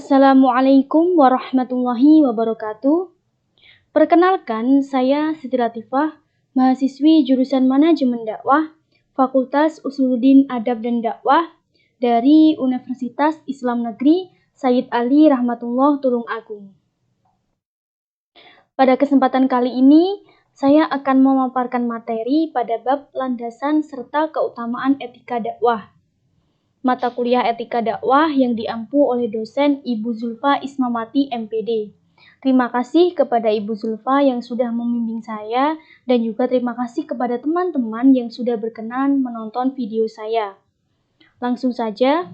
Assalamualaikum warahmatullahi wabarakatuh. Perkenalkan, saya Siti Latifah, mahasiswi jurusan Manajemen Dakwah, Fakultas Usuluddin Adab dan Dakwah dari Universitas Islam Negeri Sayyid Ali Rahmatullah Tulung Agung. Pada kesempatan kali ini, saya akan memaparkan materi pada bab landasan serta keutamaan etika dakwah. Mata kuliah etika dakwah yang diampu oleh dosen Ibu Zulfa Ismawati MPD. Terima kasih kepada Ibu Zulfa yang sudah membimbing saya dan juga terima kasih kepada teman-teman yang sudah berkenan menonton video saya. Langsung saja,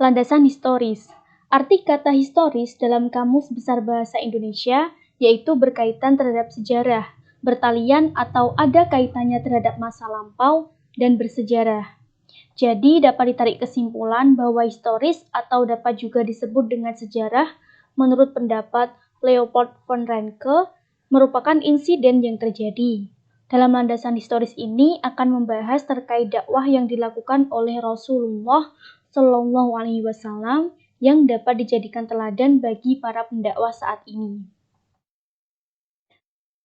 landasan historis. Arti kata historis dalam Kamus Besar Bahasa Indonesia yaitu berkaitan terhadap sejarah, bertalian atau ada kaitannya terhadap masa lampau dan bersejarah. Jadi dapat ditarik kesimpulan bahwa historis atau dapat juga disebut dengan sejarah menurut pendapat Leopold von Ranke merupakan insiden yang terjadi. Dalam landasan historis ini akan membahas terkait dakwah yang dilakukan oleh Rasulullah Shallallahu Alaihi Wasallam yang dapat dijadikan teladan bagi para pendakwah saat ini.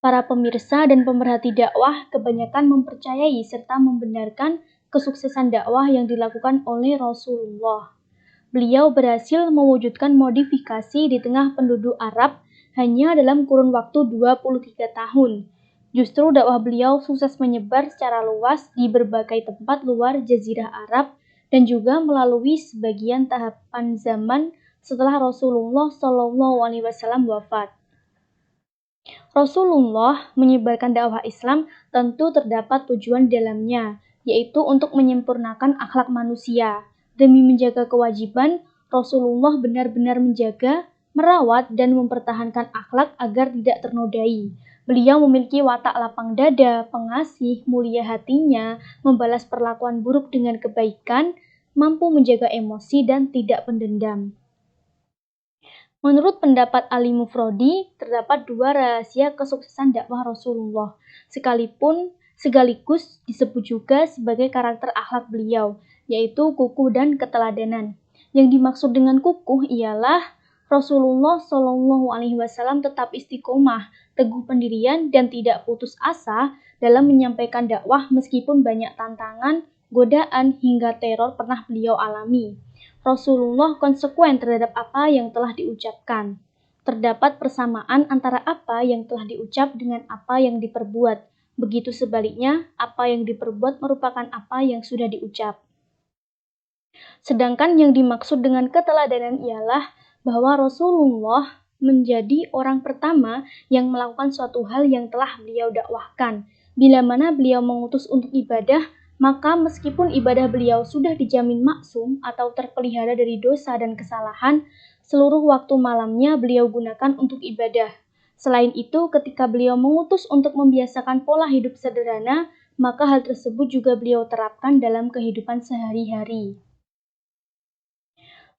Para pemirsa dan pemerhati dakwah kebanyakan mempercayai serta membenarkan kesuksesan dakwah yang dilakukan oleh Rasulullah. Beliau berhasil mewujudkan modifikasi di tengah penduduk Arab hanya dalam kurun waktu 23 tahun. Justru dakwah beliau sukses menyebar secara luas di berbagai tempat luar Jazirah Arab dan juga melalui sebagian tahapan zaman setelah Rasulullah SAW wafat. Rasulullah menyebarkan dakwah Islam tentu terdapat tujuan dalamnya, yaitu untuk menyempurnakan akhlak manusia. Demi menjaga kewajiban, Rasulullah benar-benar menjaga, merawat, dan mempertahankan akhlak agar tidak ternodai. Beliau memiliki watak lapang dada, pengasih, mulia hatinya, membalas perlakuan buruk dengan kebaikan, mampu menjaga emosi, dan tidak pendendam. Menurut pendapat Ali Mufrodi, terdapat dua rahasia kesuksesan dakwah Rasulullah, sekaligus disebut juga sebagai karakter akhlak beliau, yaitu kukuh dan keteladanan. Yang dimaksud dengan kukuh ialah Rasulullah Shallallahu Alaihi Wasallam tetap istiqomah, teguh pendirian, dan tidak putus asa dalam menyampaikan dakwah meskipun banyak tantangan, godaan, hingga teror pernah beliau alami. Rasulullah konsekuen terhadap apa yang telah diucapkan. Terdapat persamaan antara apa yang telah diucap dengan apa yang diperbuat. Begitu sebaliknya, apa yang diperbuat merupakan apa yang sudah diucap. Sedangkan yang dimaksud dengan keteladanan ialah bahwa Rasulullah menjadi orang pertama yang melakukan suatu hal yang telah beliau dakwahkan. Bila mana beliau mengutus untuk ibadah, maka meskipun ibadah beliau sudah dijamin maksum atau terpelihara dari dosa dan kesalahan, seluruh waktu malamnya beliau gunakan untuk ibadah. Selain itu, ketika beliau mengutus untuk membiasakan pola hidup sederhana, maka hal tersebut juga beliau terapkan dalam kehidupan sehari-hari.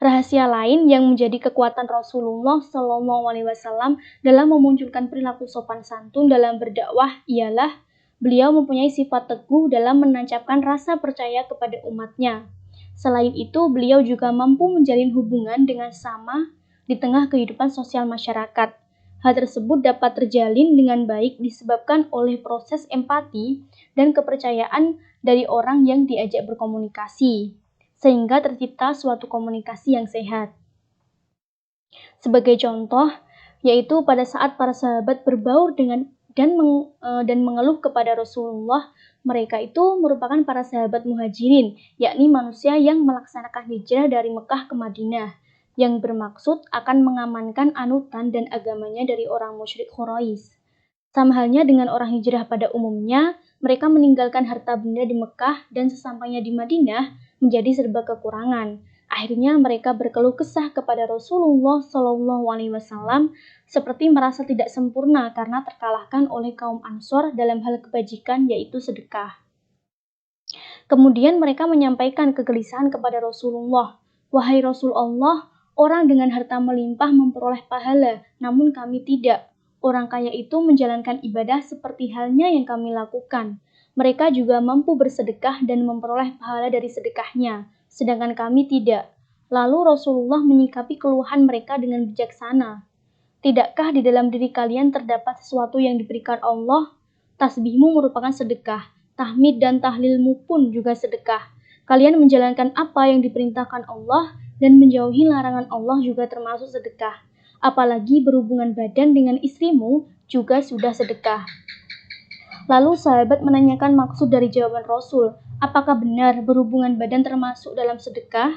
Rahasia lain yang menjadi kekuatan Rasulullah SAW dalam memunculkan perilaku sopan santun dalam berdakwah ialah beliau mempunyai sifat teguh dalam menancapkan rasa percaya kepada umatnya. Selain itu, beliau juga mampu menjalin hubungan dengan sesama di tengah kehidupan sosial masyarakat. Hal tersebut dapat terjalin dengan baik disebabkan oleh proses empati dan kepercayaan dari orang yang diajak berkomunikasi, sehingga tercipta suatu komunikasi yang sehat. Sebagai contoh, yaitu pada saat para sahabat berbaur dan mengeluh kepada Rasulullah, mereka itu merupakan para sahabat muhajirin, yakni manusia yang melaksanakan hijrah dari Mekah ke Madinah, yang bermaksud akan mengamankan anutan dan agamanya dari orang musyrik Quraisy. Sama halnya dengan orang hijrah pada umumnya, mereka meninggalkan harta benda di Mekah dan sesampainya di Madinah menjadi serba kekurangan. Akhirnya mereka berkeluh kesah kepada Rasulullah SAW seperti merasa tidak sempurna karena terkalahkan oleh kaum Ansor dalam hal kebajikan yaitu sedekah. Kemudian mereka menyampaikan kegelisahan kepada Rasulullah. Wahai Rasulullah, orang dengan harta melimpah memperoleh pahala, namun kami tidak. Orang kaya itu menjalankan ibadah seperti halnya yang kami lakukan. Mereka juga mampu bersedekah dan memperoleh pahala dari sedekahnya, sedangkan kami tidak. Lalu Rasulullah menyikapi keluhan mereka dengan bijaksana. Tidakkah di dalam diri kalian terdapat sesuatu yang diberikan Allah? Tasbihmu merupakan sedekah, tahmid dan tahlilmu pun juga sedekah. Kalian menjalankan apa yang diperintahkan Allah dan menjauhi larangan Allah juga termasuk sedekah. Apalagi berhubungan badan dengan istrimu juga sudah sedekah. Lalu sahabat menanyakan maksud dari jawaban Rasul, apakah benar berhubungan badan termasuk dalam sedekah?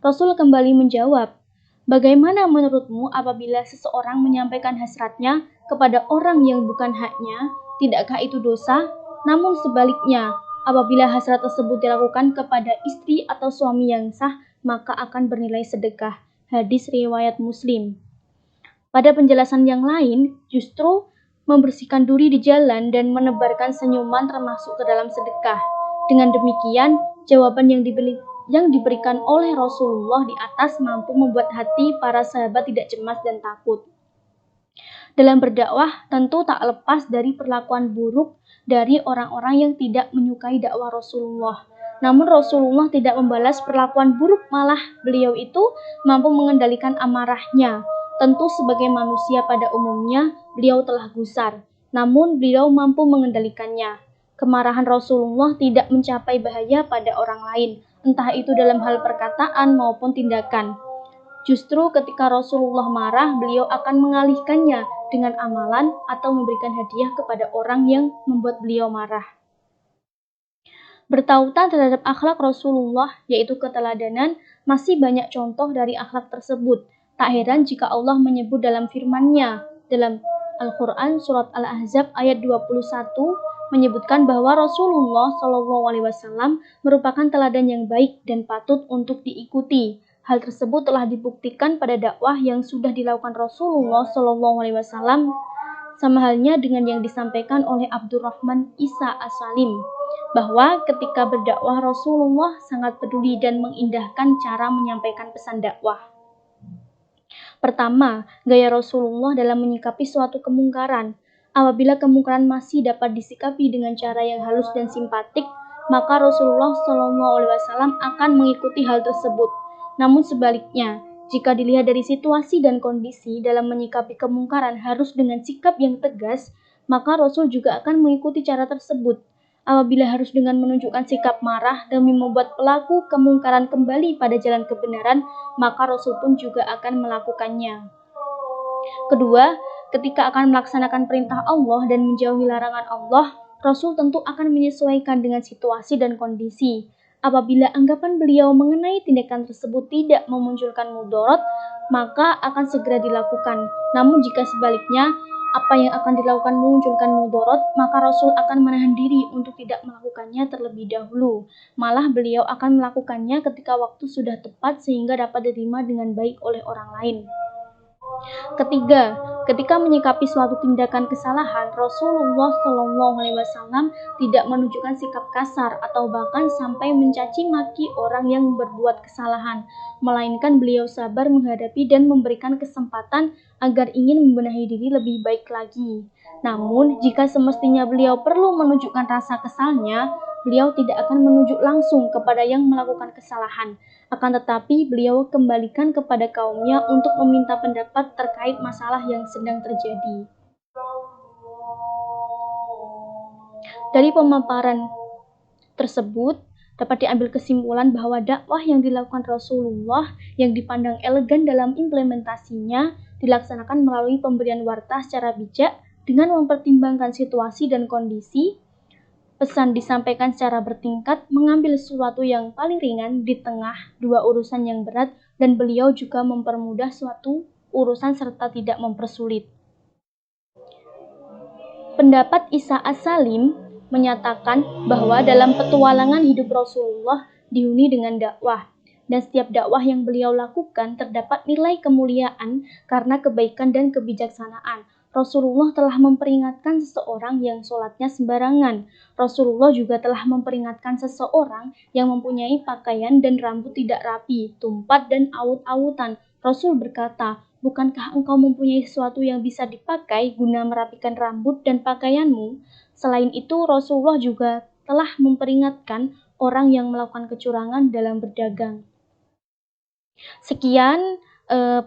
Rasul kembali menjawab, bagaimana menurutmu apabila seseorang menyampaikan hasratnya kepada orang yang bukan haknya, tidakkah itu dosa? Namun sebaliknya, apabila hasrat tersebut dilakukan kepada istri atau suami yang sah, maka akan bernilai sedekah. Hadis riwayat Muslim. Pada penjelasan yang lain, justru membersihkan duri di jalan dan menebarkan senyuman termasuk ke dalam sedekah. Dengan demikian, jawaban yang diberikan oleh Rasulullah di atas mampu membuat hati para sahabat tidak cemas dan takut. Dalam berdakwah, tentu tak lepas dari perlakuan buruk dari orang-orang yang tidak menyukai dakwah Rasulullah. Namun Rasulullah tidak membalas perlakuan buruk, malah beliau itu mampu mengendalikan amarahnya. Tentu sebagai manusia pada umumnya, beliau telah gusar, namun beliau mampu mengendalikannya. Kemarahan Rasulullah tidak mencapai bahaya pada orang lain, entah itu dalam hal perkataan maupun tindakan. Justru ketika Rasulullah marah, beliau akan mengalihkannya dengan amalan atau memberikan hadiah kepada orang yang membuat beliau marah. Bertautan terhadap akhlak Rasulullah, yaitu keteladanan, masih banyak contoh dari akhlak tersebut. Tak heran jika Allah menyebut dalam firman-Nya dalam Al-Quran surat Al-Ahzab ayat 21 menyebutkan bahwa Rasulullah SAW merupakan teladan yang baik dan patut untuk diikuti. Hal tersebut telah dibuktikan pada dakwah yang sudah dilakukan Rasulullah SAW, sama halnya dengan yang disampaikan oleh Abdurrahman Isa As-Salim, bahwa ketika berdakwah Rasulullah sangat peduli dan mengindahkan cara menyampaikan pesan dakwah. Pertama, gaya Rasulullah dalam menyikapi suatu kemungkaran. Apabila kemungkaran masih dapat disikapi dengan cara yang halus dan simpatik, maka Rasulullah SAW akan mengikuti hal tersebut. Namun sebaliknya, jika dilihat dari situasi dan kondisi dalam menyikapi kemungkaran harus dengan sikap yang tegas, maka Rasul juga akan mengikuti cara tersebut. Apabila harus dengan menunjukkan sikap marah demi membuat pelaku kemungkaran kembali pada jalan kebenaran, maka Rasul pun juga akan melakukannya. Kedua, ketika akan melaksanakan perintah Allah dan menjauhi larangan Allah, Rasul tentu akan menyesuaikan dengan situasi dan kondisi. Apabila anggapan beliau mengenai tindakan tersebut tidak memunculkan mudarat, maka akan segera dilakukan. Namun jika sebaliknya, apa yang akan dilakukan memunculkan mudarat, maka Rasul akan menahan diri untuk tidak melakukannya terlebih dahulu. Malah beliau akan melakukannya ketika waktu sudah tepat sehingga dapat diterima dengan baik oleh orang lain. Ketiga, ketika menyikapi suatu tindakan kesalahan, Rasulullah SAW tidak menunjukkan sikap kasar atau bahkan sampai mencaci maki orang yang berbuat kesalahan, melainkan beliau sabar menghadapi dan memberikan kesempatan agar ingin membenahi diri lebih baik lagi. Namun, jika semestinya beliau perlu menunjukkan rasa kesalnya, beliau tidak akan menunjuk langsung kepada yang melakukan kesalahan. Akan tetapi, beliau kembalikan kepada kaumnya untuk meminta pendapat terkait masalah yang sedang terjadi. Dari pemaparan tersebut, dapat diambil kesimpulan bahwa dakwah yang dilakukan Rasulullah yang dipandang elegan dalam implementasinya dilaksanakan melalui pemberian warta secara bijak dengan mempertimbangkan situasi dan kondisi. Pesan disampaikan secara bertingkat, mengambil sesuatu yang paling ringan di tengah dua urusan yang berat, dan beliau juga mempermudah suatu urusan serta tidak mempersulit. Pendapat Isa As-Salim menyatakan bahwa dalam petualangan hidup Rasulullah dihuni dengan dakwah, dan setiap dakwah yang beliau lakukan terdapat nilai kemuliaan karena kebaikan dan kebijaksanaan. Rasulullah telah memperingatkan seseorang yang sholatnya sembarangan. Rasulullah juga telah memperingatkan seseorang yang mempunyai pakaian dan rambut tidak rapi, tumpat dan awut-awutan. Rasul berkata, bukankah engkau mempunyai sesuatu yang bisa dipakai guna merapikan rambut dan pakaianmu? Selain itu, Rasulullah juga telah memperingatkan orang yang melakukan kecurangan dalam berdagang. Sekian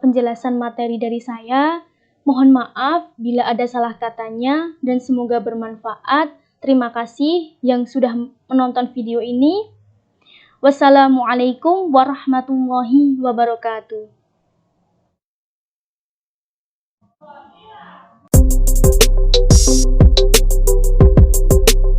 penjelasan materi dari saya. Mohon maaf bila ada salah katanya dan semoga bermanfaat. Terima kasih yang sudah menonton video ini. Wassalamualaikum warahmatullahi wabarakatuh.